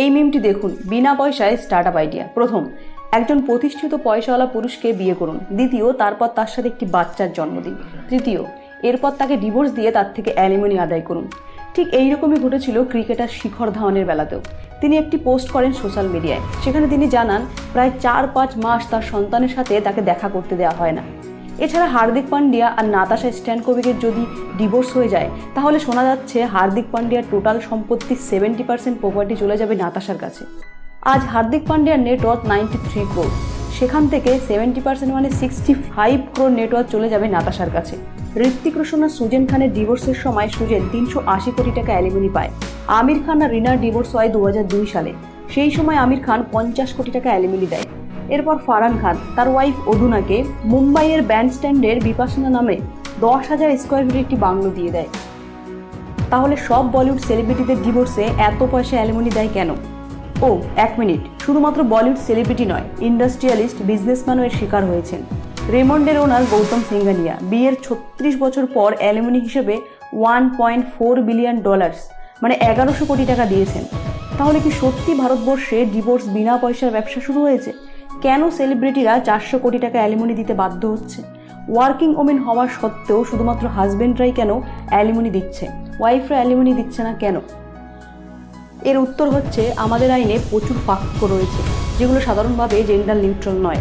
এই মিমটি দেখুন, বিনা পয়সায় স্টার্টআপ আইডিয়া। প্রথম, একজন প্রতিষ্ঠিত পয়সাওয়ালা পুরুষকে বিয়ে করুন। দ্বিতীয়, তারপর তার সাথে একটি বাচ্চার জন্ম দিন। তৃতীয়, এরপর তাকে ডিভোর্স দিয়ে তার থেকে অ্যালিমনি আদায় করুন। ঠিক এইরকমই ঘটেছিল ক্রিকেটার শিখর ধাওয়ানের বেলাতেও। তিনি একটি পোস্ট করেন সোশ্যাল মিডিয়ায়। সেখানে তিনি জানান প্রায় 4-5 মাস তার সন্তানের সাথে তাকে দেখা করতে দেওয়া হয় না। এছাড়া হার্দিক পান্ডিয়া আর নাতাশা স্ট্যানকোভিকের যদি ডিভোর্স হয়ে যায়, তাহলে শোনা যাচ্ছে হার্দিক পান্ডিয়ার টোটাল সম্পত্তির 70% প্রপার্টি চলে যাবে নাতাশার কাছে। আজ হার্দিক পান্ডিয়ার নেটওয়ার্থ 93 ক্রোর, সেখান থেকে 70% মানে 65 ক্রোর নেটওয়ার্থ চলে যাবে নাতাশার কাছে। ঋত্বিক রোশন আর সুজেন খানের ডিভোর্সের সময় সুজেন 380 কোটি টাকা অ্যালিমনি পায়। আমির খান আর রিনার ডিভোর্স হয় 2002 সালে। সেই সময় আমির খান 50 কোটি টাকা অ্যালিমনি দেয়। এরপর ফারহান খান তার ওয়াইফ অধুনাকে মুম্বাইয়ের ব্যান্ডস্ট্যান্ডের বিপাশনা নামে 10,000 স্কোয়ার ফিট একটি বাংলো দিয়ে দেয়। তাহলে সব বলিউড সেলিব্রিটিদের ডিভোর্সে এত পয়সা অ্যালিমনি দেয় কেন? ও, 1 মিনিট, শুধুমাত্র বলিউড সেলিব্রিটি নয়, ইন্ডাস্ট্রিয়ালিস্ট, বিজনেসম্যানও এর শিকার হয়েছেন। রেমন্ডের ওনার গৌতম সিঙ্ঘানিয়া বিয়ের 36 বছর পর অ্যালিমনি হিসেবে $1.4 বিলিয়ন মানে 1100 কোটি টাকা দিয়েছেন। তাহলে কি সত্যি ভারতবর্ষে ডিভোর্স বিনা পয়সার ব্যবসা শুরু হয়েছে? কেন সেলিব্রিটিরা 400 কোটি টাকা অ্যালিমনি দিতে বাধ্য হচ্ছে? ওয়ার্কিং ওমেন হওয়ার সত্ত্বেও শুধুমাত্র হাজবেন্ডরাই কেন অ্যালিমনি দিচ্ছে, ওয়াইফরা অ্যালিমনি দিচ্ছে না কেন? এর উত্তর হচ্ছে, আমাদের আইনে প্রচুর পার্থক্য রয়েছে, যেগুলো সাধারণভাবে জেন্ডার নিউট্রাল নয়।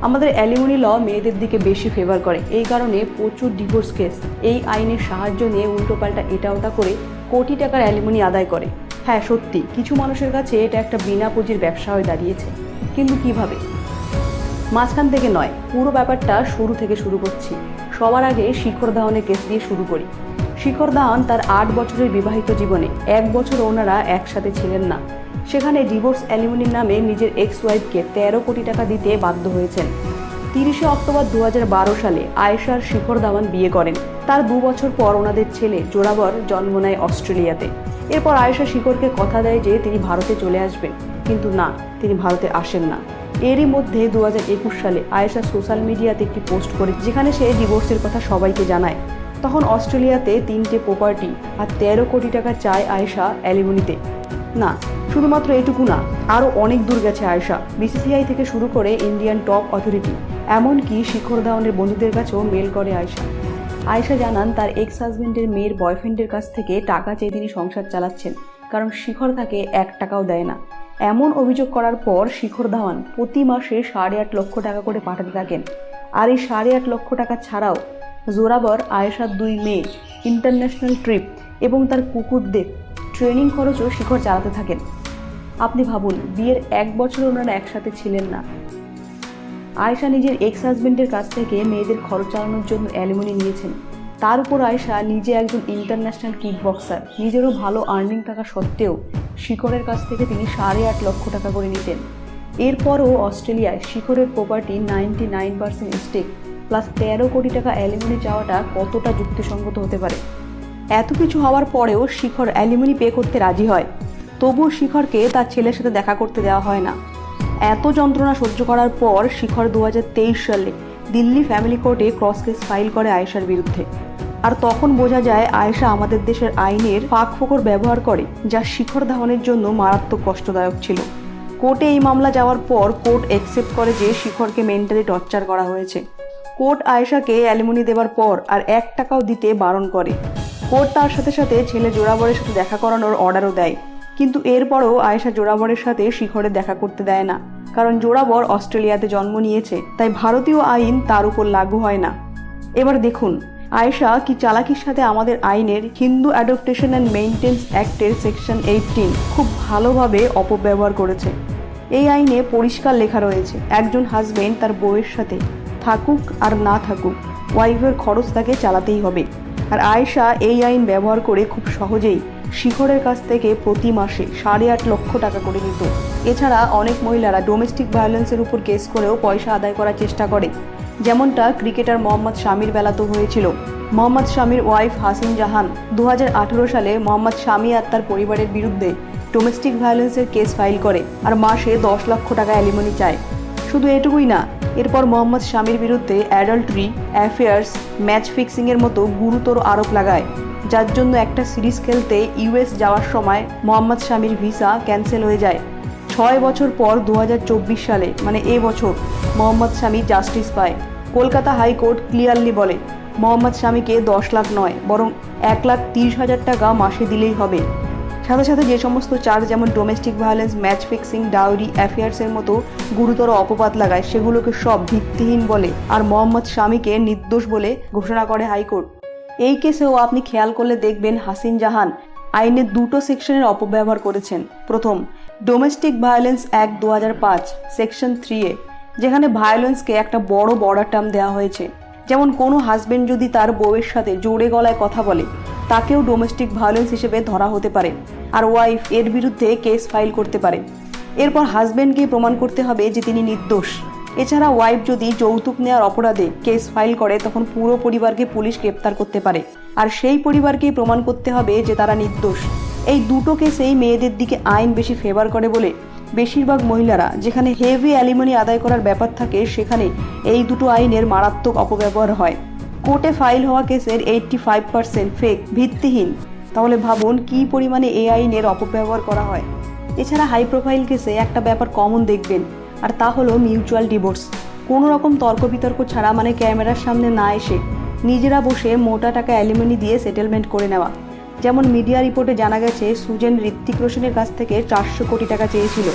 আমাদের অ্যালিমনি ল মেয়েদের দিকে বেশি ফেভার করে। এই কারণে প্রচুর ডিভোর্স কেস এই আইনের সাহায্য নিয়ে উল্টোপাল্টা এটা ওটা করে কোটি টাকার অ্যালিমনি আদায় করে। হ্যাঁ, সত্যি কিছু মানুষের কাছে এটা একটা বিনা পুঁজির ব্যবসা হয়ে দাঁড়িয়েছে। কিন্তু কিভাবে? মাঝখান থেকে নয়, পুরো ব্যাপারটা শুরু থেকে শুরু করছি। সবার আগে শিখর ধাওয়ানের কেস দিয়ে শুরু করি। শিখর ধাওয়ান তার 8 বছরের বিবাহিত জীবনে 1 বছর ওনারা একসাথে ছিলেন না। সেখানে ডিভোর্স অ্যালিমনির নামে নিজের এক্স ওয়াইফকে 13 কোটি টাকা দিতে বাধ্য হয়েছেন। 30 অক্টোবর 2012 সালে আয়েশা আর শিখর ধাওয়ান বিয়ে করেন। তার 2 বছর পর ওনাদের ছেলে জোরাবর জন্ম নেয় অস্ট্রেলিয়াতে। এরপর আয়েশা শিখরকে কথা দেয় যে তিনি ভারতে চলে আসবেন, কিন্তু না, তিনি ভারতে আসেন না। এরই মধ্যে 2021 সালে আয়েশা সোশ্যাল মিডিয়াতে একটি পোস্ট করে, যেখানে সে ডিভোর্সের কথা সবাইকে জানায়। তখন অস্ট্রেলিয়াতে 3টে প্রপার্টি আর 13 কোটি টাকা চায় আয়েশা অ্যালিমনিতে। না, শুধুমাত্র এটুকু না, আরও অনেক দূর গেছে আয়েশা। বিসিসিআই থেকে শুরু করে ইন্ডিয়ান টপ অথরিটি, এমনকি শিখর ধাওয়ানের বন্ধুদের কাছেও মেল করে আয়েশা। আয়েশা জানান তার এক্স হাজবেন্ডের মেয়ের বয়ফ্রেন্ডের কাছ থেকে টাকা চেয়ে তিনি সংসার চালাচ্ছেন, কারণ শিখর তাকে 1 টাকাও দেয় না। এমন অভিযোগ করার পর শিখর ধাওয়ান প্রতি মাসে 8.5 লক্ষ টাকা করে পাঠাতে থাকেন। আর এই 8.5 লক্ষ টাকা ছাড়াও জোরাবর আয়েশার 2 মেয়ে, ইন্টারন্যাশনাল ট্রিপ এবং তার কুকুরদের ট্রেনিং খরচও শিখর চালাতে থাকেন। আপনি ভাবুন, বিয়ের 1 বছর ওনারা একসাথে ছিলেন না। আয়েশা নিজের এক্স হাজবেন্ডের কাছ থেকে মেয়েদের খরচ চালানোর জন্য অ্যালিমনি নিয়েছেন। তার উপর আয়েশা নিজে একজন ইন্টারন্যাশনাল কিক বক্সার, নিজেরও ভালো আর্নিং থাকা সত্ত্বেও শিখরের কাছ থেকে তিনি 8.5 লক্ষ টাকা করে নিতেন। এরপরও অস্ট্রেলিয়ায় শিখরের প্রপার্টি 99% স্টেক প্লাস 13 কোটি টাকা অ্যালিমনি চাওয়াটা কতটা যুক্তিসঙ্গত হতে পারে? এত কিছু হওয়ার পরেও শিখর অ্যালিমনি পে করতে রাজি হয়। তবুও শিখরকে তার ছেলের সাথে দেখা করতে দেওয়া হয় না। এত যন্ত্রণা সহ্য করার পর শিখর 2023 সালে দিল্লি ফ্যামিলি কোর্টে ক্রস কেস ফাইল করে আয়েশার বিরুদ্ধে। আর তখন বোঝা যায় আয়েশা আমাদের দেশের আইনের ফাঁকফোকর ব্যবহার করে, যা শিখর ধাওয়ানের জন্য মারাত্মক কষ্টদায়ক ছিল। কোর্টে এই মামলা যাওয়ার পর কোর্ট অ্যাকসেপ্ট করে যে শিখরকে মেন্টালি টর্চার করা হয়েছে। কোর্ট আয়েশাকে অ্যালিমনি দেওয়ার পর আর 1 টাকাও দিতে বারণ করে। কোর্ট তার সাথে সাথে ছেলে জোরাবরের সাথে দেখা করানোর অর্ডারও দেয়। কিন্তু এরপরও আয়েশা জোরাবরের সাথে শিখরের দেখা করতে দেয় না, কারণ জোরাবর অস্ট্রেলিয়াতে জন্ম নিয়েছে, তাই ভারতীয় আইন তার উপর লাগু হয় না। এবার দেখুন আয়েশা কি চালাকির সাথে আমাদের আইনের হিন্দু অ্যাডপ্টেশন অ্যান্ড মেইনটেন্স অ্যাক্টের সেকশন 18 খুব ভালোভাবে অপব্যবহার করেছে। এই আইনে পরিষ্কার লেখা রয়েছে, একজন হাজবেন্ড তার বউয়ের সাথে থাকুক আর না থাকুক, ওয়াইফের খরচ তাকে চালাতেই হবে। আর আয়েশা এই আইন ব্যবহার করে খুব সহজেই শিখরের কাছ থেকে প্রতি মাসে 8.5 লক্ষ টাকা করে নিত। এছাড়া অনেক মহিলারা ডোমেস্টিক ভায়োলেন্সের উপর কেস করেও পয়সা আদায় করার চেষ্টা করে, যেমনটা ক্রিকেটার মোহাম্মদ শামির বেলাতেও হয়েছিল। মোহাম্মদ শামির ওয়াইফ হাসিন জাহান 2018 সালে মোহাম্মদ শামি আর তার পরিবারের বিরুদ্ধে ডোমেস্টিক ভায়োলেন্সের কেস ফাইল করে আর মাসে 10 লক্ষ টাকা অ্যালিমনি চায়। শুধু এটুকুই না, এরপর মোহাম্মদ শামির বিরুদ্ধে অ্যাডাল্টারি, অ্যাফেয়ার্স, ম্যাচ ফিক্সিংয়ের মতো গুরুতর আরোপ লাগায়। যার জন্য একটা সিরিজ খেলতে ইউএস যাওয়ার সময় মোহাম্মদ শামির ভিসা ক্যান্সেল হয়ে যায়। 6 বছর পর 2024 সালে মানে বছর মোহাম্মদ শামি জাস্টিস পায়। কলকাতা হাইকোর্ট ক্লিয়ারলি বলে মোহাম্মদ শামিকে 10 লাখ নয় বরং 1,30,000 টাকা মাসে দিলেই হবে। সাথে সাথে যে সমস্ত চার্জ যেমন domestic violence, match fixing, dowry, অ্যাফেয়ার্সের মতো গুরুতর অপবাদ লাগায় সেগুলোকে সব ভিত্তিহীন বলে আর মোহাম্মদ শামিকে নির্দোষ বলে ঘোষণা করে হাইকোর্ট। এই কেসেও আপনি খেয়াল করলে দেখবেন হাসিন জাহান আইনের দুটো সেকশনের অপব্যবহার করেছেন। প্রথম, ডোমেস্টিক ভায়োলেন্স অ্যাক্ট 2005 সেকশন 3 যেখানে ভায়োলেন্সকে একটা বড় বর্ডার টার্ম দেওয়া হয়েছে। যেমন কোনো হাজবেন্ড যদি তার বউয়ের সাথে জোরে গলায় কথা বলে তাকেও ডোমেস্টিক ভায়োলেন্স হিসেবে ধরা হতে পারে আর ওয়াইফ এর বিরুদ্ধে কেস ফাইল করতে পারে। এরপর হাজবেন্ডকে প্রমাণ করতে হবে যে তিনি নির্দোষ। এছাড়া ওয়াইফ যদি যৌতুক নেওয়ার অপরাধে কেস ফাইল করে তখন পুরো পরিবারকে পুলিশ গ্রেপ্তার করতে পারে আর সেই পরিবারকেই প্রমাণ করতে হবে যে তারা নির্দোষ। এই দুটো কেসেই মেয়েদের দিকে আইন বেশি ফেভার করে বলে বেশিরভাগ মহিলারা যেখানে হেভি অ্যালিমনি আদায় করার ব্যাপার থাকে সেখানে এই দুটো আইনের মারাত্মক অপব্যবহার হয়। কোর্টে ফাইল হওয়া কেসের 85% ফেক, ভিত্তিহীন। তাহলে ভাবুন কী পরিমাণে এই আইনের অপব্যবহার করা হয়। এছাড়া হাই প্রোফাইল কেসে একটা ব্যাপার কমন দেখবেন আর তা হলো মিউচুয়াল ডিভোর্স। কোনো রকম তর্ক বিতর্ক ছাড়া মানে ক্যামেরার সামনে না এসে নিজেরা বসে মোটা টাকা অ্যালিমনি দিয়ে সেটেলমেন্ট করে নেওয়া। যেমন মিডিয়া রিপোর্টে জানা গেছে সুজেন ঋত্বিক রোশনের কাছ থেকে 400 কোটি টাকা চেয়েছিল,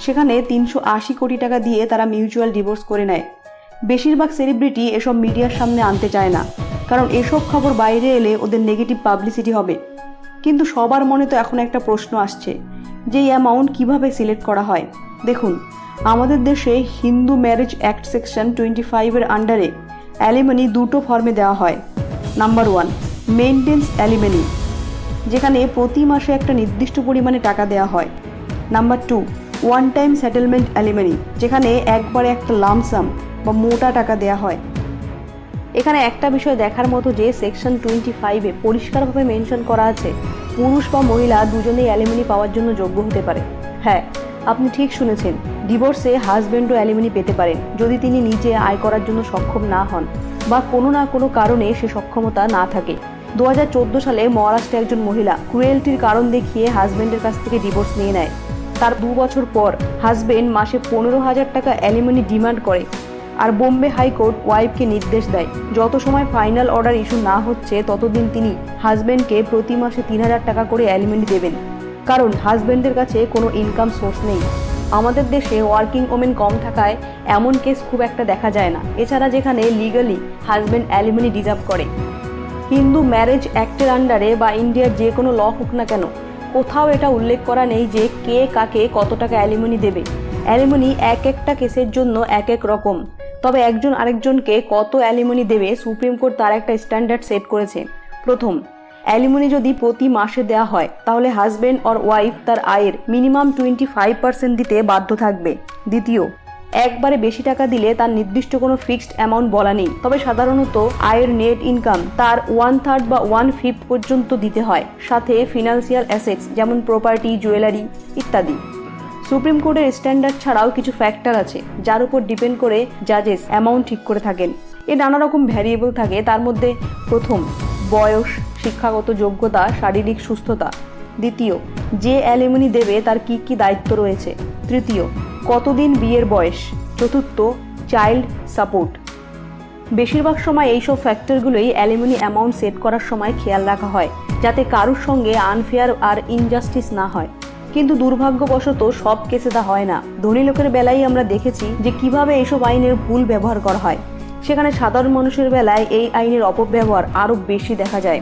সেখানে 380 কোটি টাকা দিয়ে তারা মিউচুয়াল ডিভোর্স করে নেয়। বেশিরভাগ সেলিব্রিটি এসব মিডিয়ার সামনে আনতে চায় না, কারণ এসব খবর বাইরে এলে ওদের নেগেটিভ পাবলিসিটি হবে। কিন্তু সবার মনে তো এখন একটা প্রশ্ন আসছে যে এই অ্যামাউন্ট কীভাবে সিলেক্ট করা হয়। দেখুন, আমাদের দেশে হিন্দু ম্যারেজ অ্যাক্ট সেকশন 25 আন্ডারে অ্যালিমনি দুটো ফর্মে দেওয়া হয়। নাম্বার 1, মেইনটেন্স অ্যালিমনি, যেখানে প্রতি মাসে একটা নির্দিষ্ট পরিমাণে টাকা দেওয়া হয়। Number 2, one time settlement alimony, যেখানে একবারে একটা লামসাম বা মোটা টাকা দেওয়া হয়। এখানে একটা বিষয় দেখার মতো যে সেকশন 25 পরিষ্কারভাবে মেনশন করা আছে পুরুষ বা মহিলা দুজনেই অ্যালিমনি পাওয়ার জন্য যোগ্য হতে পারে। হ্যাঁ, আপনি ঠিক শুনেছেন, ডিভোর্সে হাজব্যান্ডও অ্যালিমনি পেতে পারেন যদি তিনি নিজে আয় করার জন্য সক্ষম না হন বা কোনো না কোনো কারণে সে সক্ষমতা না থাকে। 2014 সালে মহারাষ্ট্রে একজন মহিলা ক্রুয়েলটির কারণ দেখিয়ে হাজব্যান্ডের কাছ থেকে ডিভোর্স নিয়ে নেয়। তার 2 বছর পর হাজব্যান্ড মাসে 15,000 টাকা অ্যালিমনি ডিমান্ড করে আর বোম্বে হাইকোর্ট ওয়াইফকে নির্দেশ দেয় যত সময় ফাইনাল অর্ডার ইস্যু না হচ্ছে ততদিন তিনি হাজব্যান্ডকে প্রতি মাসে 3,000 টাকা করে অ্যালিমনি দেবেন, কারণ হাজব্যান্ডের কাছে কোনো ইনকাম সোর্স নেই। আমাদের দেশে ওয়ার্কিং ওমেন কম থাকায় এমন কেস খুব একটা দেখা যায় না। এছাড়া যেখানে লিগালি হাজব্যান্ড অ্যালিমনি ডিজার্ভ করে, হিন্দু ম্যারেজ অ্যাক্টের আন্ডারে বা ইন্ডিয়ার যে কোনো ল হোক না কেন, কোথাও এটা উল্লেখ করা নেই যে কে কাকে কত টাকা অ্যালিমনি দেবে। অ্যালিমনি এক একটা কেসের জন্য এক এক রকম। তবে একজন আরেকজনকে কত অ্যালিমনি দেবে সুপ্রিম কোর্ট তার একটা স্ট্যান্ডার্ড সেট করেছে। প্রথম, অ্যালিমনি যদি প্রতি মাসে দেওয়া হয় তাহলে হাজব্যান্ড অর ওয়াইফ তার আয়ের মিনিমাম 25% দিতে বাধ্য থাকবে। দ্বিতীয়, একবারে বেশি টাকা দিলে তার নির্দিষ্ট কোনো ফিক্সড অ্যামাউন্ট বলা নেই, তবে সাধারণত আয়ের নেট ইনকাম তার 1/3 বা 1/5 পর্যন্ত দিতে হয়, সাথে ফিনান্সিয়াল অ্যাসেটস যেমন প্রপার্টি, জুয়েলারি ইত্যাদি। সুপ্রিম কোর্টের স্ট্যান্ডার্ড ছাড়াও কিছু ফ্যাক্টর আছে যার উপর ডিপেন্ড করে জাজেস অ্যামাউন্ট ঠিক করে থাকেন। এর নানা রকম ভ্যারিয়েবল থাকে, তার মধ্যে প্রথম, বয়স, শিক্ষাগত যোগ্যতা, শারীরিক সুস্থতা। দ্বিতীয়, যে অ্যালিমনি দেবে তার কি কি দায়িত্ব রয়েছে। তৃতীয়, কতদিন বিয়ের বয়স। চতুর্থ, চাইল্ড সাপোর্ট। বেশিরভাগ সময় এইসব ফ্যাক্টরগুলোই অ্যালিমনি অ্যামাউন্ট সেট করার সময় খেয়াল রাখা হয় যাতে কারোর সঙ্গে আনফেয়ার আর ইনজাস্টিস না হয়। কিন্তু দুর্ভাগ্যবশত সব কেসে তা হয় না। ধনী লোকের বেলায় আমরা দেখেছি যে কিভাবে এইসব আইনের ভুল ব্যবহার করা হয়, সেখানে সাধারণ মানুষের বেলায় এই আইনের অপব্যবহার আরও বেশি দেখা যায়।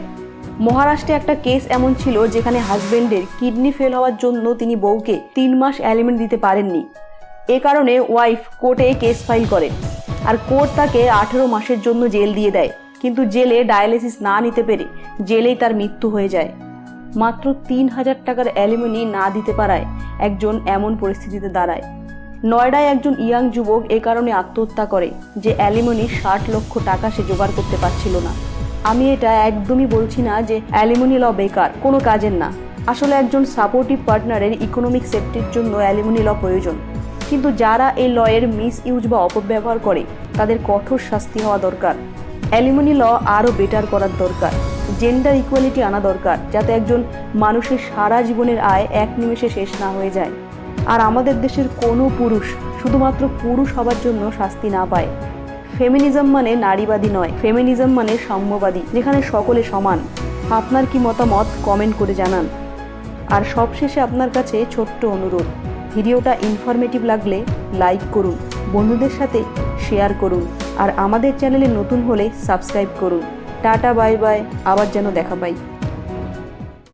মহারাষ্ট্রে একটা কেস এমন ছিল যেখানে হাজবেন্ডের কিডনি ফেল হওয়ার জন্য তিনি বউকে 3 মাস অ্যালিমেন্ট দিতে পারেননি। এ কারণে ওয়াইফ কোর্টে কেস ফাইল করে আর কোর্ট তাকে 18 মাসের জন্য জেল দিয়ে দেয়, কিন্তু জেলে ডায়ালিসিস না নিতে পেরে জেলেই তার মৃত্যু হয়ে যায়। মাত্র 3,000 টাকার অ্যালিমনি না দিতে পারায় একজন এমন পরিস্থিতিতে দাঁড়ায়। নয়ডায় একজন ইয়াং যুবক এ কারণে আত্মহত্যা করে যে অ্যালিমনি 60 লক্ষ টাকা সে জোগাড় করতে পারছিল না। আমি এটা একদমই বলছি না যে অ্যালিমনি ল বেকার, কোনো কাজের না। আসলে একজন সাপোর্টিভ পার্টনারের ইকোনমিক সেফটির জন্য অ্যালিমনি ল প্রয়োজন, কিন্তু যারা এই লয়ের মিস ইউজ বা অপব্যবহার করে তাদের কঠোর শাস্তি হওয়া দরকার। অ্যালিমনি ল আরও বেটার করার দরকার। জেন্ডার ইকুয়ালিটি আনা দরকার, যাতে একজন মানুষের সারা জীবনের আয় এক নিমেষে শেষ না হয়ে যায়। আর আমাদের দেশের কোনো পুরুষ শুধুমাত্র পুরুষ হবার জন্য শাস্তি না পায়। ফেমিনিজম মানে নারীবাদী নয়, ফেমিনিজম মানে সাম্যবাদী, যেখানে সকলে সমান। আপনার কি মতামত কমেন্ট করে জানান। আর সবশেষে আপনার কাছে ছোট্ট অনুরোধ, ভিডিওটা ইনফরমেটিভ লাগলে লাইক করুন, বন্ধুদের সাথে শেয়ার করুন, আর আমাদের চ্যানেলে নতুন হলে সাবস্ক্রাইব করুন। টাটা, বাই বাই, আবার যেন দেখা পাই।